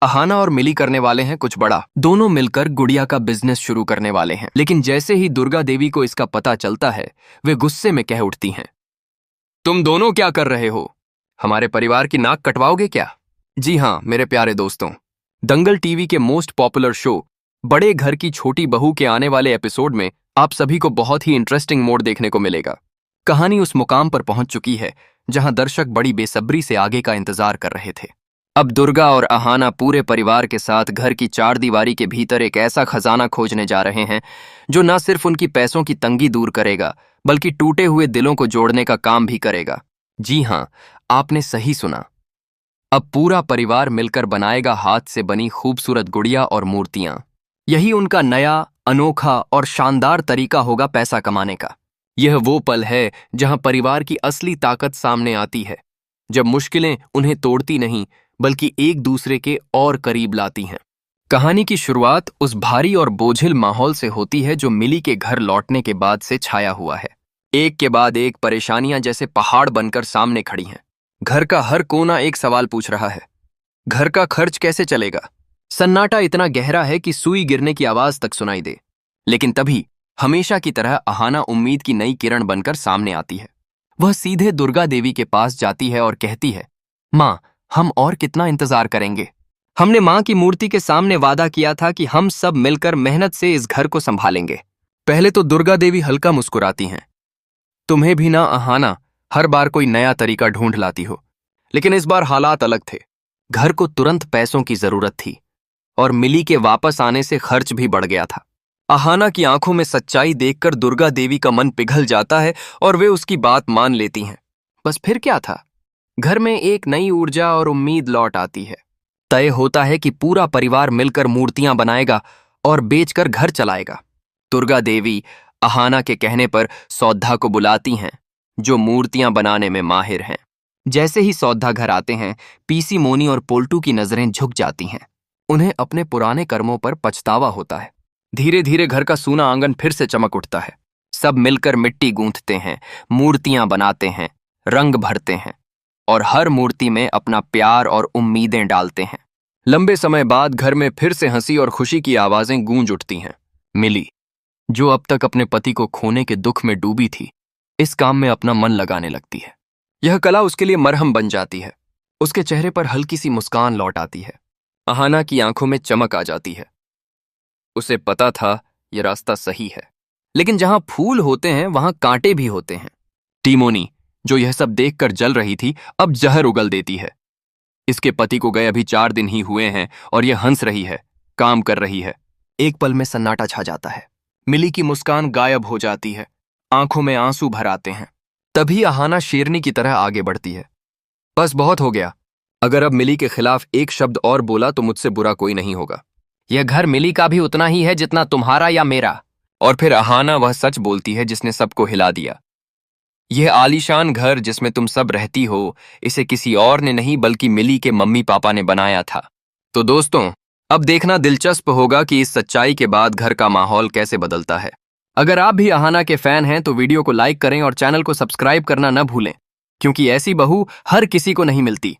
अहाना और मिली करने वाले हैं कुछ बड़ा। दोनों मिलकर गुड़िया का बिजनेस शुरू करने वाले हैं। लेकिन जैसे ही दुर्गा देवी को इसका पता चलता है, वे गुस्से में कह उठती हैं, तुम दोनों क्या कर रहे हो? हमारे परिवार की नाक कटवाओगे क्या? जी हाँ मेरे प्यारे दोस्तों, दंगल टीवी के मोस्ट पॉपुलर शो बड़े घर की छोटी बहू के आने वाले एपिसोड में आप सभी को बहुत ही इंटरेस्टिंग मोड़ देखने को मिलेगा। कहानी उस मुकाम पर पहुंच चुकी है जहां दर्शक बड़ी बेसब्री से आगे का इंतजार कर रहे थे। अब दुर्गा और अहाना पूरे परिवार के साथ घर की चार दीवारी के भीतर एक ऐसा खजाना खोजने जा रहे हैं जो न सिर्फ उनकी पैसों की तंगी दूर करेगा बल्कि टूटे हुए दिलों को जोड़ने का काम भी करेगा। जी हाँ, आपने सही सुना। अब पूरा परिवार मिलकर बनाएगा हाथ से बनी खूबसूरत गुड़िया और मूर्तियां। यही उनका नया, अनोखा और शानदार तरीका होगा पैसा कमाने का। यह वो पल है जहां परिवार की असली ताकत सामने आती है, जब मुश्किलें उन्हें तोड़ती नहीं बल्कि एक दूसरे के और करीब लाती हैं। कहानी की शुरुआत उस भारी और बोझिल माहौल से होती है जो मिली के घर लौटने के बाद से छाया हुआ है। एक के बाद एक परेशानियां जैसे पहाड़ बनकर सामने खड़ी हैं। घर का हर कोना एक सवाल पूछ रहा है, घर का खर्च कैसे चलेगा? सन्नाटा इतना गहरा है कि सुई गिरने की आवाज तक सुनाई दे। लेकिन तभी हमेशा की तरह अहाना उम्मीद की नई किरण बनकर सामने आती है। वह सीधे दुर्गा देवी के पास जाती है और कहती है, माँ, हम और कितना इंतजार करेंगे? हमने माँ की मूर्ति के सामने वादा किया था कि हम सब मिलकर मेहनत से इस घर को संभालेंगे। पहले तो दुर्गा देवी हल्का मुस्कुराती हैं। तुम्हें भी ना अहाना, हर बार कोई नया तरीका ढूंढ लाती हो। लेकिन इस बार हालात अलग थे। घर को तुरंत पैसों की जरूरत थी और मिली के वापस आने से खर्च भी बढ़ गया था। अहाना की आंखों में सच्चाई देखकर दुर्गा देवी का मन पिघल जाता है और वे उसकी बात मान लेती हैं। बस फिर क्या था? घर में एक नई ऊर्जा और उम्मीद लौट आती है। तय होता है कि पूरा परिवार मिलकर मूर्तियां बनाएगा और बेचकर घर चलाएगा। दुर्गा देवी अहाना के कहने पर सौद्धा को बुलाती हैं, जो मूर्तियां बनाने में माहिर हैं। जैसे ही सौद्धा घर आते हैं, पीसी मोनी और पोल्टू की नजरें झुक जाती हैं। उन्हें अपने पुराने कर्मों पर पछतावा होता है। धीरे धीरे घर का सूना आंगन फिर से चमक उठता है। सब मिलकर मिट्टी गूंथते हैं, मूर्तियां बनाते हैं, रंग भरते हैं और हर मूर्ति में अपना प्यार और उम्मीदें डालते हैं। लंबे समय बाद घर में फिर से हंसी और खुशी की आवाजें गूंज उठती हैं। मिली, जो अब तक अपने पति को खोने के दुख में डूबी थी, इस काम में अपना मन लगाने लगती है। यह कला उसके लिए मरहम बन जाती है। उसके चेहरे पर हल्की सी मुस्कान लौट आती है। अहाना की आंखों में चमक आ जाती है। उसे पता था यह रास्ता सही है, लेकिन जहां फूल होते हैं वहां कांटे भी होते हैं। टीमोनी, जो यह सब देखकर जल रही थी, अब जहर उगल देती है। इसके पति को गए अभी 4 दिन ही हुए हैं और यह हंस रही है, काम कर रही है। एक पल में सन्नाटा छा जाता है। मिली की मुस्कान गायब हो जाती है, आंखों में आंसू भर आते हैं। तभी अहाना शेरनी की तरह आगे बढ़ती है। बस बहुत हो गया। अगर अब मिली के खिलाफ एक शब्द और बोला तो मुझसे बुरा कोई नहीं होगा। यह घर मिली का भी उतना ही है जितना तुम्हारा या मेरा। और फिर अहाना वह सच बोलती है जिसने सबको हिला दिया। यह आलीशान घर जिसमें तुम सब रहती हो, इसे किसी और ने नहीं बल्कि मिली के मम्मी पापा ने बनाया था। तो दोस्तों, अब देखना दिलचस्प होगा कि इस सच्चाई के बाद घर का माहौल कैसे बदलता है। अगर आप भी अहाना के फैन हैं तो वीडियो को लाइक करें और चैनल को सब्सक्राइब करना न भूलें, क्योंकि ऐसी बहू हर किसी को नहीं मिलती।